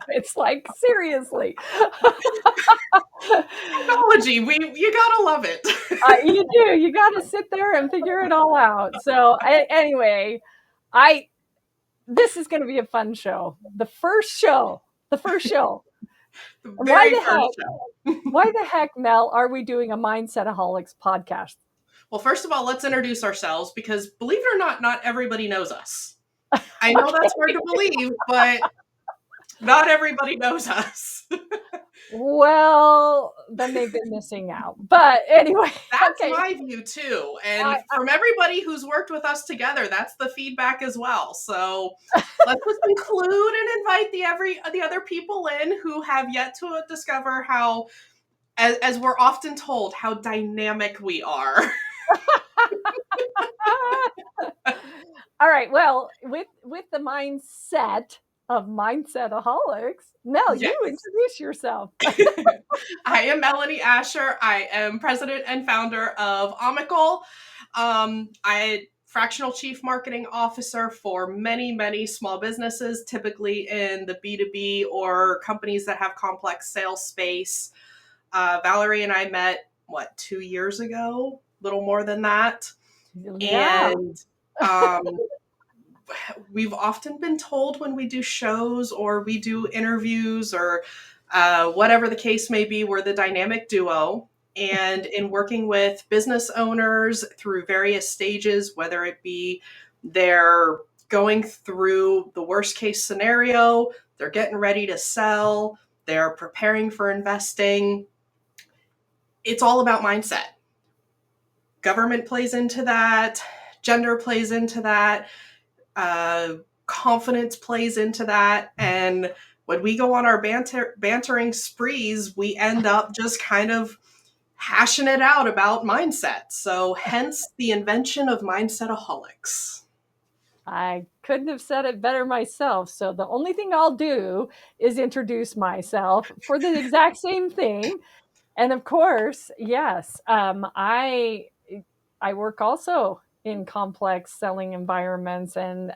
It's like, seriously. Technology, you gotta love it. You do. You got to sit there and figure it all out. So anyway, this is going to be a fun show. The first show. The Why very the first heck? show. Why the heck, Mel, are we doing a Mindsetaholics podcast? Well, first of all, let's introduce ourselves because believe it or not everybody knows us. I know that's hard to believe, but not everybody knows us. Well, then they've been missing out. But anyway, That's okay. my view too. And from everybody who's worked with us together, that's the feedback as well. So let's just include and invite the other people in who have yet to discover how, as we're often told, how dynamic we are. All right. Well, with the mindset of Mindsetaholics, Mel, Yes. you introduce yourself. I am Melanie Asher. I am president and founder of Omical. I fractional chief marketing officer for many small businesses, typically in the B2B or companies that have complex sales space. Valerie and I met, 2 years ago? A little more than that. Yeah. And we've often been told when we do shows or we do interviews or whatever the case may be, we're the dynamic duo. And in working with business owners through various stages, whether it be they're going through the worst case scenario, they're getting ready to sell, they're preparing for investing, it's all about mindset. Government plays into that, gender plays into that, confidence plays into that. And when we go on our bantering sprees, we end up just kind of hashing it out about mindset. So hence the invention of Mindsetaholics. I couldn't have said it better myself. So the only thing I'll do is introduce myself for the exact same thing. And of course, yes, I work also in complex selling environments, and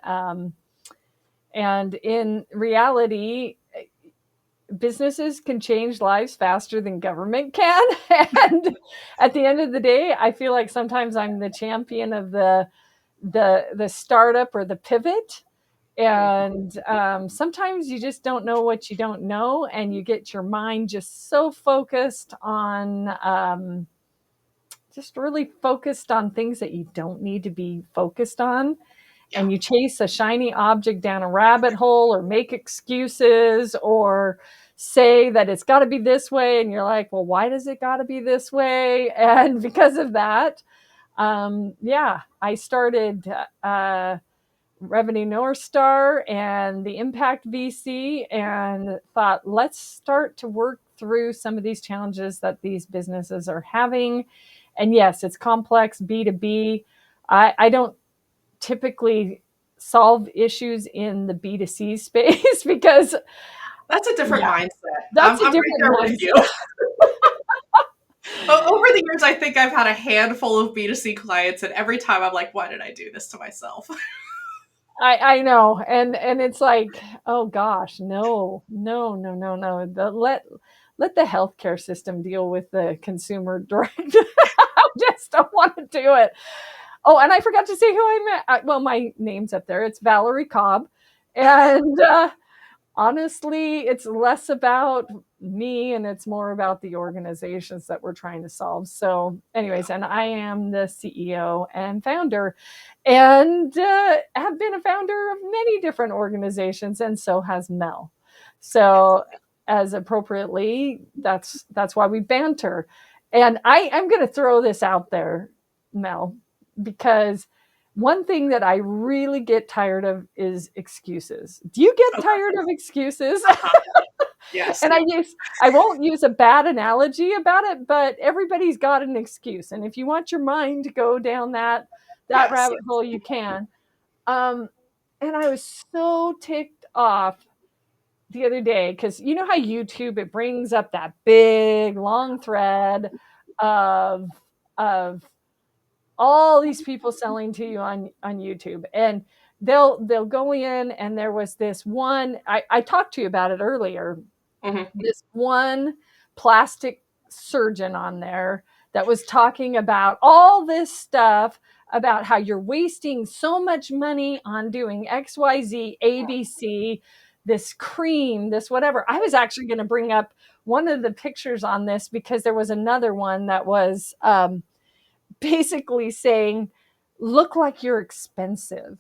in reality, businesses can change lives faster than government can. And at the end of the day, I feel like sometimes I'm the champion of the startup or the pivot. And sometimes you just don't know what you don't know, and you get your mind just so focused on just really focused on things that you don't need to be focused on. Yeah. And you chase a shiny object down a rabbit hole or make excuses or say that it's got to be this way. And you're like, well, why does it got to be this way? And because of that, I started Revenue North Star and the Impact VC and thought, let's start to work through some of these challenges that these businesses are having. And yes, it's complex B2B. I don't typically solve issues in the B2C space because that's a different mindset. That's I'm right there with you. Over the years, I think I've had a handful of B2C clients, and every time I'm like, why did I do this to myself? I know. And it's like, oh gosh, no. Let the healthcare system deal with the consumer direct. I just don't want to do it. Oh, and I forgot to say who I met. Well, my name's up there. It's Valerie Cobb. And honestly, it's less about me and it's more about the organizations that we're trying to solve. So, anyways, and I am the CEO and founder and have been a founder of many different organizations, and so has Mel. So, as appropriately, that's why we banter. And I'm going to throw this out there, Mel, because one thing that I really get tired of is excuses. Do you get tired of excuses? Yes. And I won't use a bad analogy about it, but everybody's got an excuse. And if you want your mind to go down that rabbit hole, you can. And I was so ticked off the other day because you know how YouTube, it brings up that big long thread of all these people selling to you on YouTube. And they'll go in, and there was this one, I talked to you about it earlier, Mm-hmm. this one plastic surgeon on there that was talking about all this stuff about how you're wasting so much money on doing XYZ, ABC, this cream, this whatever. I was actually going to bring up one of the pictures on this because there was another one that was basically saying, look like you're expensive.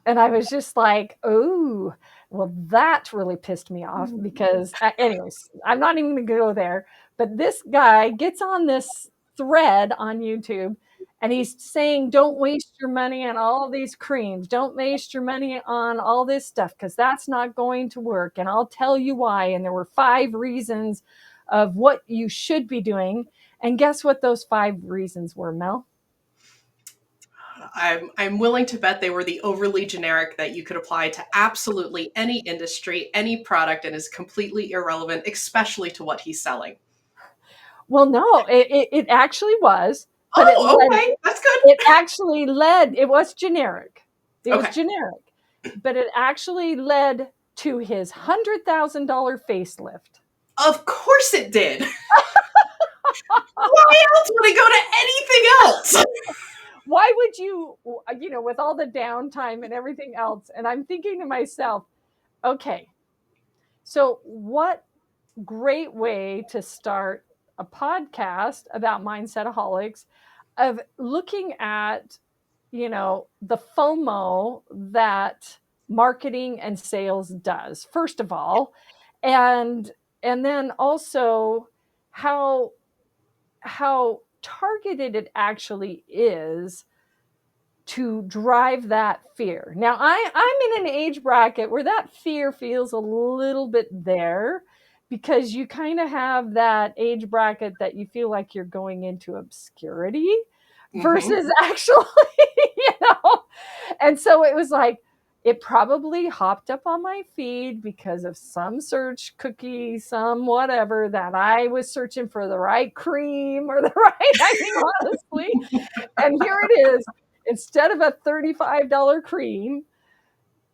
And I was just like, oh, well, that really pissed me off because, anyways, I'm not even going to go there. But this guy gets on this thread on YouTube, and he's saying, don't waste your money on all these creams. Don't waste your money on all this stuff because that's not going to work. And I'll tell you why. And there were 5 reasons of what you should be doing. And guess what those 5 reasons were, Mel? I'm willing to bet they were the overly generic that you could apply to absolutely any industry, any product, and is completely irrelevant, especially to what he's selling. Well, no, it actually was, but Oh, okay. That's good. it actually led, it was generic. It was Okay. generic, but it actually led to his $100,000 facelift. Of course it did. Why else would it go to anything else? Why would you, with all the downtime and everything else? And I'm thinking to myself, okay, so what great way to start a podcast about Mindsetaholics, of looking at, the FOMO that marketing and sales does, first of all, and then also how targeted it actually is to drive that fear. Now, I'm in an age bracket where that fear feels a little bit there, because you kind of have that age bracket that you feel like you're going into obscurity versus actually, you know. And so it was like, it probably hopped up on my feed because of some search cookie, some whatever, that I was searching for the right cream or the right, I mean, honestly. And here it is. Instead of a $35 cream,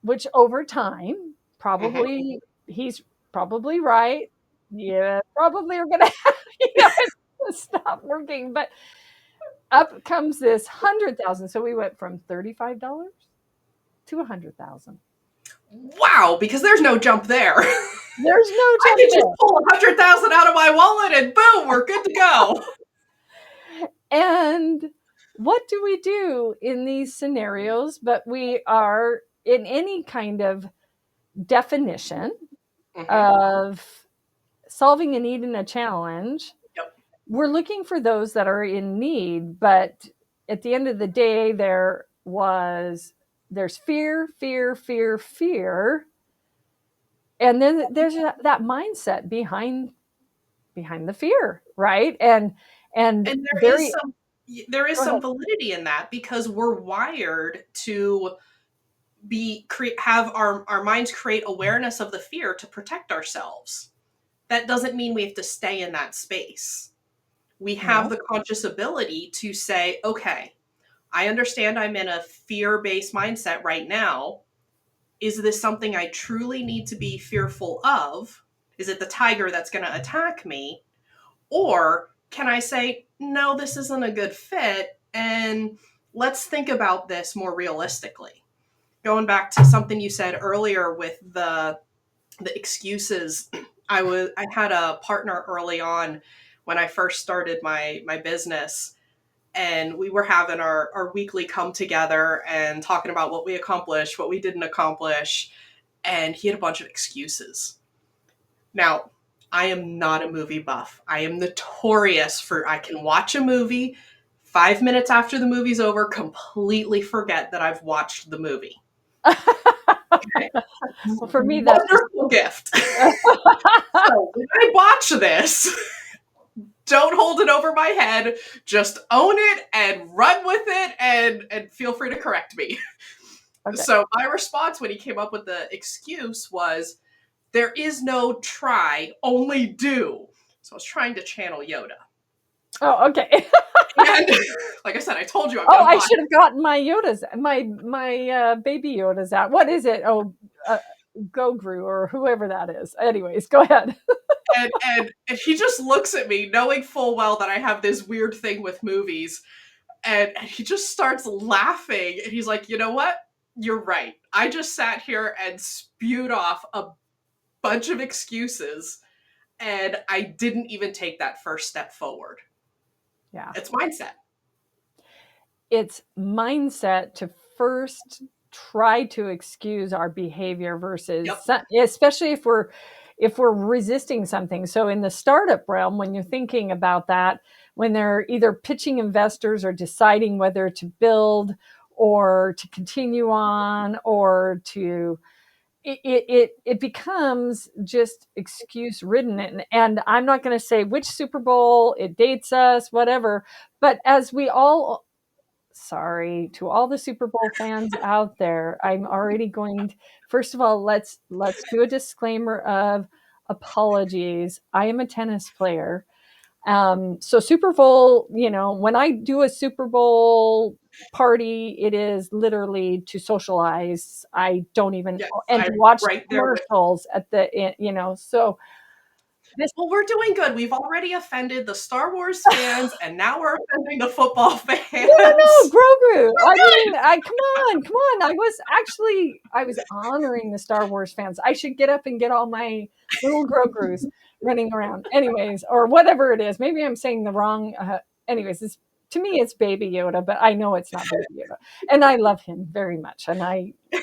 which over time, probably, he's probably right. Yeah, probably are going to have, it's gonna stop working. But up comes this 100,000. So we went from $35 to 100,000. Wow, because there's no jump there. There's no I jump can there. just pull 100,000 out of my wallet and boom, we're good to go. And what do we do in these scenarios? But we are in any kind of definition of solving a need and a challenge. Yep. We're looking for those that are in need, but at the end of the day, there's fear, fear, fear, fear, and then there's that mindset behind the fear, right? And there is go some ahead. validity in that, because we're wired to have our minds create awareness of the fear to protect ourselves. That doesn't mean we have to stay in that space. We have No. the conscious ability to say, okay, I understand I'm in a fear-based mindset right now. Is this something I truly need to be fearful of? Is it the tiger that's going to attack me? Or can I say, no, this isn't a good fit, and let's think about this more realistically? Going back to something you said earlier with the excuses, I had a partner early on when I first started my business, and we were having our weekly come together and talking about what we accomplished, what we didn't accomplish, and he had a bunch of excuses. Now, I am not a movie buff. I am notorious for, I can watch a movie, 5 minutes after the movie's over, completely forget that I've watched the movie. Okay. Well, for me, that's Wonderful gift. So when I watch this, don't hold it over my head. Just own it and run with it, and feel free to correct me. okay. So my response when he came up with the excuse was, there is no try, only do. So I was trying to channel Yoda. Oh, okay. And like I said, I told you I'm Oh, done I buying. should have gotten my Yodas, my baby Yodas out. What is it? Oh, Gogru or whoever that is. Anyways, go ahead. And he just looks at me, knowing full well that I have this weird thing with movies, and he just starts laughing. And he's like, you know what? You're right. I just sat here and spewed off a bunch of excuses, and I didn't even take that first step forward. Yeah. It's mindset. It's mindset to first try to excuse our behavior versus, Yep. especially if we're resisting something. So in the startup realm, when you're thinking about that, when they're either pitching investors or deciding whether to build or to continue on or to it becomes just excuse ridden, and I'm not going to say which Super Bowl, it dates us, whatever, but as we all, sorry to all the Super Bowl fans out there, I'm already going to, first of all, let's do a disclaimer of apologies. I am a tennis player. So Super Bowl, when I do a Super Bowl party, it is literally to socialize. I don't even, Yes, and to I'm watch right there with. commercials at so this, Well, we're doing good. We've already offended the Star Wars fans, and now we're offending the football no, fans. Grogu. I We're mean, come on. I was honoring the Star Wars fans. I should get up and get all my little Grogus running around. Anyways, or whatever it is. Maybe I'm saying the wrong. Anyways, to me, it's Baby Yoda, but I know it's not Baby Yoda, and I love him very much, and good.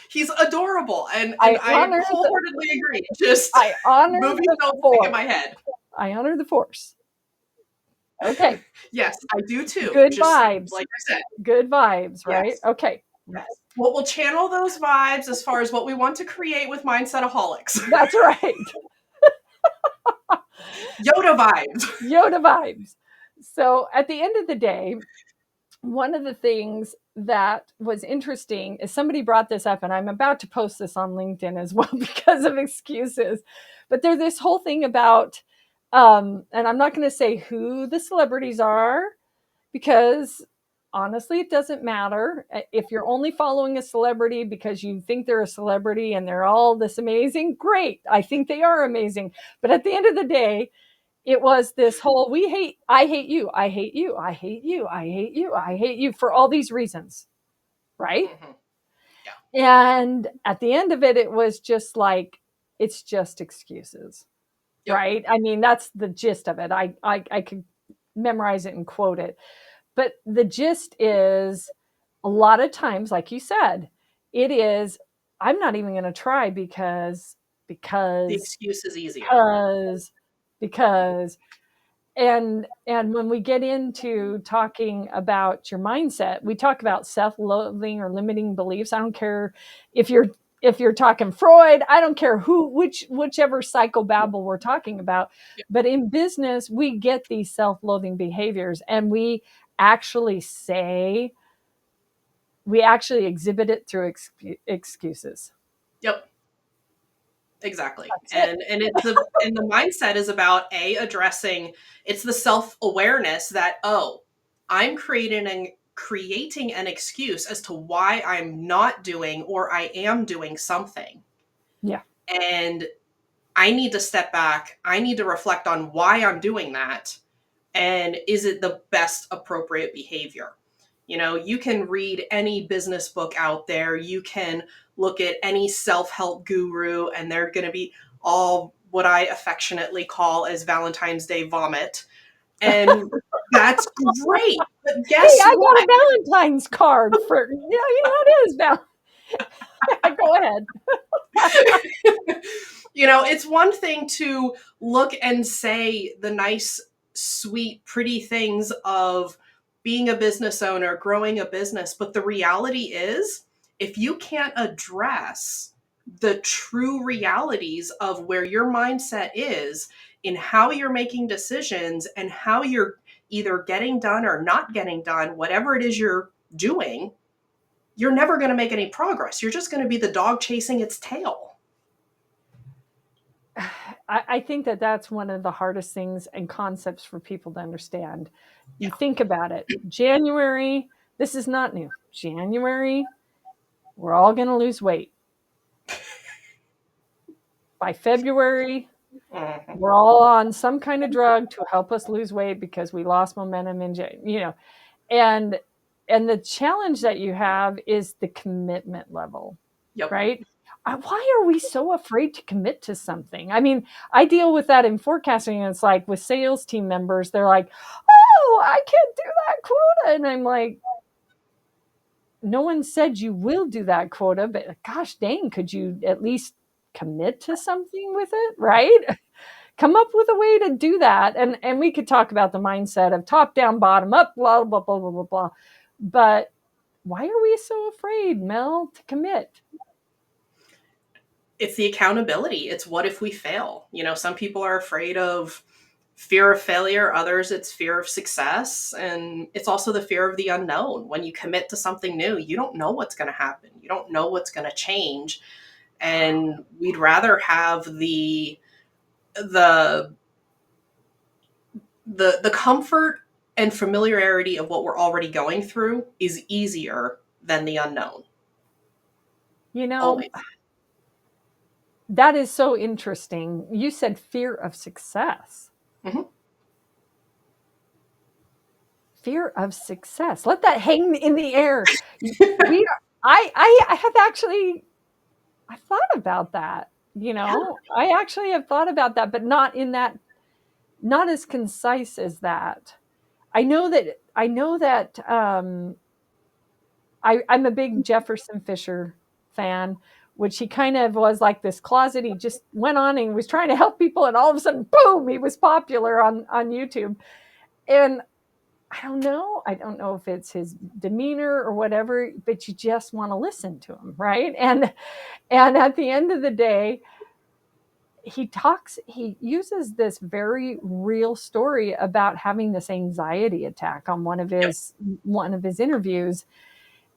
He's adorable, and I I honor the wholeheartedly agree. Just I honor movies the don't stick in Force. my head. I honor the Force. Okay, Yes, I do too. good Just vibes. like I said, Good vibes, right? yes, Okay. yes. Well, we'll channel those vibes as far as what we want to create with Mindsetaholics. That's right. Yoda vibes. Yoda vibes. So at the end of the day, one of the things that was interesting is somebody brought this up, and I'm about to post this on LinkedIn as well because of excuses. But there's this whole thing about, and I'm not going to say who the celebrities are because honestly, it doesn't matter. If you're only following a celebrity because you think they're a celebrity and they're all this amazing, great. I think they are amazing. But at the end of the day, it was this whole I hate you, I hate you, I hate you, I hate you, I hate you for all these reasons, right? Mm-hmm. Yeah. And at the end of it, it was just like, it's just excuses, Yep. right? I mean, that's the gist of it. I could memorize it and quote it. But the gist is a lot of times, like you said, it is, I'm not even going to try The because, excuse is easier. because, because, and when we get into talking about your mindset, we talk about self-loathing or limiting beliefs. I don't care if you're talking Freud, I don't care whichever psychobabble we're talking about, Yep. but in business we get these self-loathing behaviors, and actually say we actually exhibit it through excuses. Yep. Exactly. That's it. And the mindset is about addressing, it's the self-awareness that, oh, I'm creating an excuse as to why I'm not doing or I am doing something. Yeah. And I need to step back. I need to reflect on why I'm doing that. And is it the best appropriate behavior? You can read any business book out there. You can look at any self-help guru, and they're going to be all what I affectionately call as Valentine's Day vomit. And that's great. But Hey, guess I got what? a Valentine's card for, it is go ahead. It's one thing to look and say the nice, sweet, pretty things of being a business owner, growing a business. But the reality is, if you can't address the true realities of where your mindset is in how you're making decisions and how you're either getting done or not getting done, whatever it is you're doing, you're never going to make any progress. You're just going to be the dog chasing its tail. I think that that's one of the hardest things and concepts for people to understand. You Yeah. think about it. January, this is not new. January, we're all going to lose weight. By February, Mhm. we're all on some kind of drug to help us lose weight because we lost momentum and the challenge that you have is the commitment level, Yep. right? Why are we so afraid to commit to something? I mean, I deal with that in forecasting, and it's like with sales team members, they're like, oh, I can't do that quota. And I'm like, no one said you will do that quota, but gosh dang, could you at least commit to something with it, right? Come up with a way to do that. And we could talk about the mindset of top down, bottom up, blah, blah, blah, blah, blah, blah. But why are we so afraid, Mel, to commit? It's the accountability. It's what if we fail? Some people are afraid of fear of failure, others it's fear of success, and it's also the fear of the unknown. When you commit to something new, you don't know what's going to happen. You don't know what's going to change, and we'd rather have the the comfort and familiarity of what we're already going through is easier than the unknown. You know, Always. that is so interesting. You said fear of success. Hmm. Fear of success. Let that hang in the air. We are, I have actually, I've thought about that. Yeah. I actually have thought about that, but not in that, not as concise as that. I know that I'm a big Jefferson Fisher fan, which he kind of was like this closet. He just went on and was trying to help people, and all of a sudden, boom, he was popular on YouTube. And I don't know. I don't know if it's his demeanor or whatever, but you just want to listen to him, right? And at the end of the day, he uses this very real story about having this anxiety attack on Yep. one of his interviews,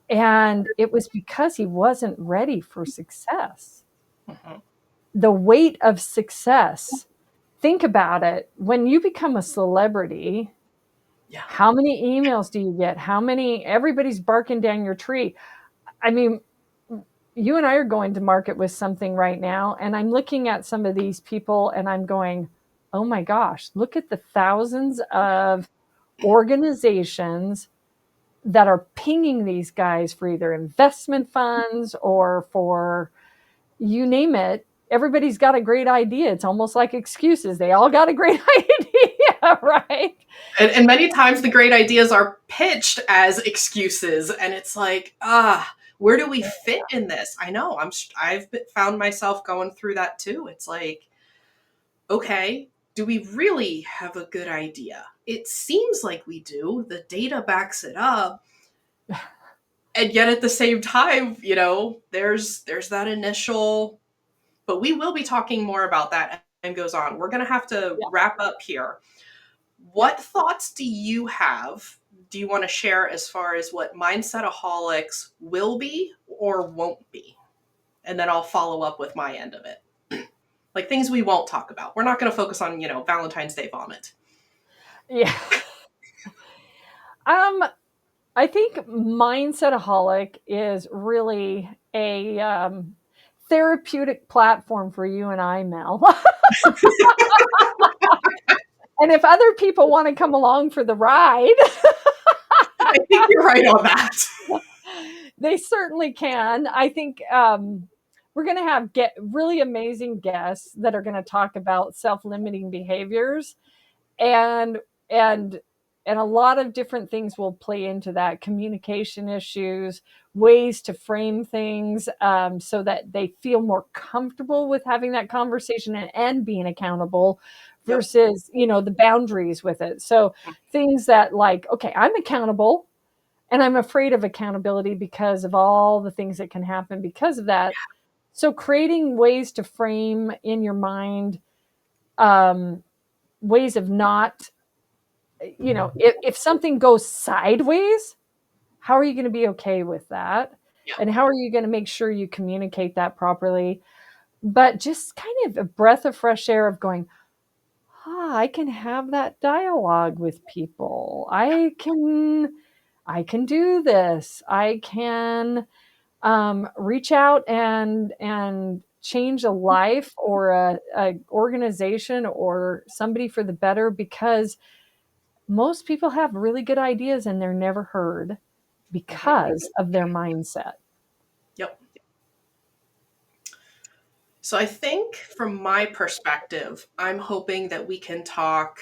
and it was because he wasn't ready for success. Hmm. The weight of success. Think about it. When you become a celebrity, Yeah. how many emails do you get? How many everybody's barking down your tree? I mean, you and I are going to market with something right now, and I'm looking at some of these people and I'm going, oh my gosh, look at the thousands of organizations that are pinging these guys for either investment funds or for you name it. Everybody's got a great idea. It's almost like excuses. They all got a great idea, right? And many times the great ideas are pitched as excuses, and it's like, where do we fit in this? I know I've found myself going through that too. It's like, okay, do we really have a good idea? It seems like we do. The data backs it up. And yet at the same time, there's that initial, but we will be talking more about that as time goes on. We're going to have to Yeah. wrap up here. What thoughts do you have? Do you want to share as far as what Mindsetaholics will be or won't be? And then I'll follow up with my end of it. Like things we won't talk about. We're not going to focus on, Valentine's Day vomit. Yeah. Um, I think Mindsetaholic is really a therapeutic platform for you and I, Mel. And if other people want to come along for the ride, I think you're right on that. they certainly can. I think we're going to have get really amazing guests that are going to talk about self-limiting behaviors, and and and a lot of different things will play into that: communication issues, ways to frame things so that they feel more comfortable with having that conversation and being accountable Yep. versus the boundaries with it. So things that, like, okay, I'm accountable and I'm afraid of accountability because of all the things that can happen because of that. So creating ways to frame in your mind um, ways of not, if something goes sideways, how are you going to be okay with that? Yep. And how are you going to make sure you communicate that properly? but just kind of a breath of fresh air of going, I can have that dialogue with people. I can do this. I can reach out and change a life or a organization or somebody for the better, because most people have really good ideas and they're never heard Mhm. because of their mindset. Yep. So I think from my perspective, I'm hoping that we can talk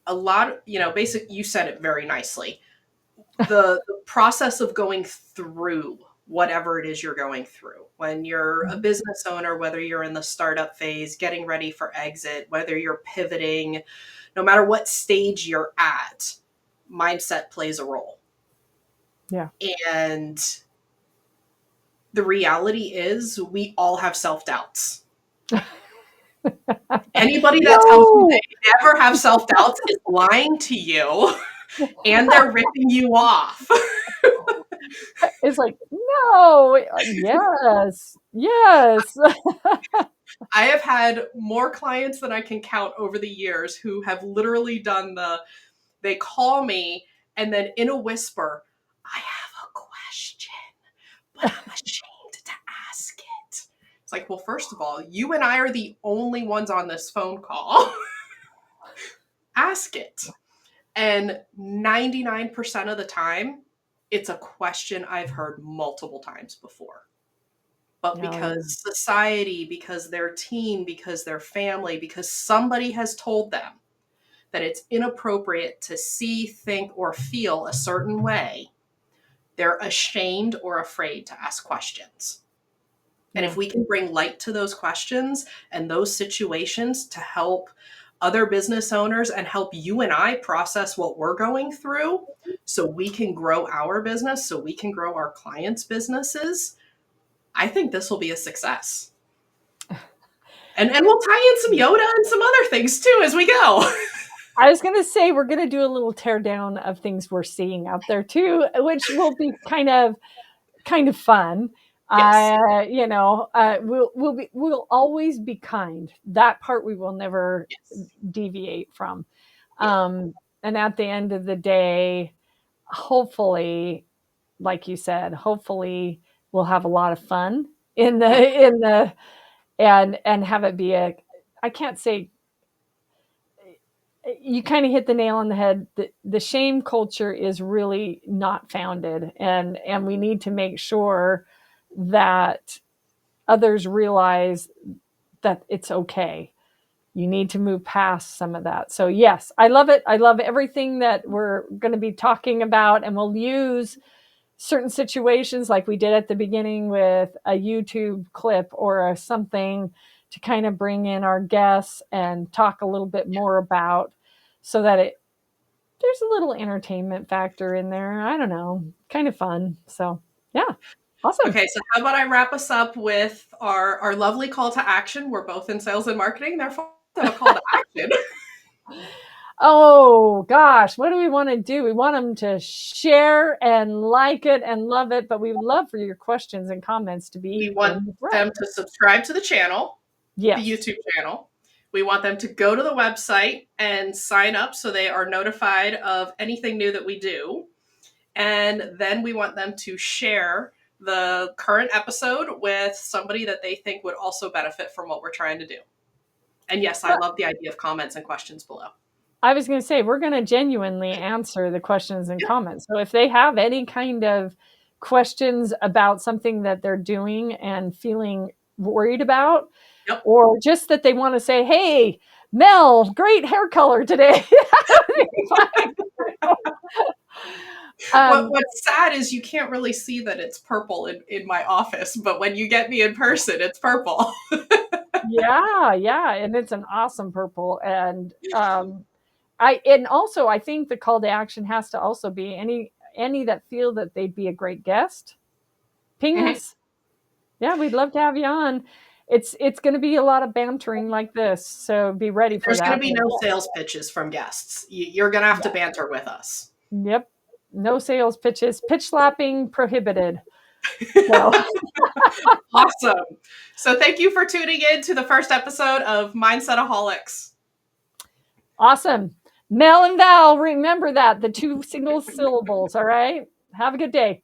a lot, basic, you said it very nicely. The process of going through whatever it is you're going through. When you're a business owner, whether you're in the startup phase, getting ready for exit, whether you're pivoting, no matter what stage you're at, mindset plays a role. Yeah. And the reality is we all have self-doubts. Anybody that tells you No. they never have self-doubts is lying to you and they're ripping you off. It's like, no, yes, yes. I have had more clients than I can count over the years who have literally done they call me and then in a whisper, I have a question, but I'm ashamed to ask it. It's like, well, first of all, you and I are the only ones on this phone call. Ask it. And 99% of the time, it's a question I've heard multiple times before. But Oh, yeah. because society, because their team, because their family, because somebody has told them that it's inappropriate to see, think, or feel a certain way, they're ashamed or afraid to ask questions. And Yeah. if we can bring light to those questions and those situations to help other business owners and help you and I process what we're going through so we can grow our business, so we can grow our clients' businesses, I think this will be a success. And we'll tie in some Yoda and some other things too as we go. I was going to say we're going to do a little tear down of things we're seeing out there too, which will be kind of fun. Yes. We'll always be kind. That part we will never Yes. deviate from. Yeah. And at the end of the day, hopefully, like you said, hopefully we'll have a lot of fun in the and have it be a, I can't say, you kind of hit the nail on the head. The shame culture is really not founded, and we need to make sure that others realize that it's okay. You need to move past some of that. So yes, I love it. I love everything that we're going to be talking about, and we'll use certain situations like we did at the beginning with a YouTube clip or something to kind of bring in our guests and talk a little bit more about, so that there's a little entertainment factor in there. I don't know, kind of fun. So yeah, awesome. Okay, so how about I wrap us up with our lovely call to action? We're both in sales and marketing, therefore have a call to action. Oh gosh, what do we want to do? We want them to share and like it and love it, but we would love for your questions and comments to We be want in the thread. them to subscribe to the channel, the Yes. YouTube channel. We want them to go to the website and sign up so they are notified of anything new that we do. And then we want them to share the current episode with somebody that they think would also benefit from what we're trying to do. And yes, I Well, love the idea of comments and questions below. I was going to say, we're going to genuinely answer the questions and Yep. comments. So if they have any kind of questions about something that they're doing and feeling worried about, Yep. or just that they want to say, hey, Mel, great hair color today. um, What's sad is you can't really see that it's purple in my office, but when you get me in person, it's purple. yeah, yeah. And it's an awesome purple. And also I think the call to action has to also be any that feel that they'd be a great guest, ping Mhm. us. Yeah, we'd love to have you on. It's going to be a lot of bantering like this, so be ready for There's going that. to be no sales pitches from guests. You're going to have to banter with us. Yep. No sales pitches. Pitch slapping prohibited. So Awesome. So thank you for tuning in to the first episode of Mindsetaholics. awesome. Mel and Val, remember that, the 2 single syllables. All right. Have a good day.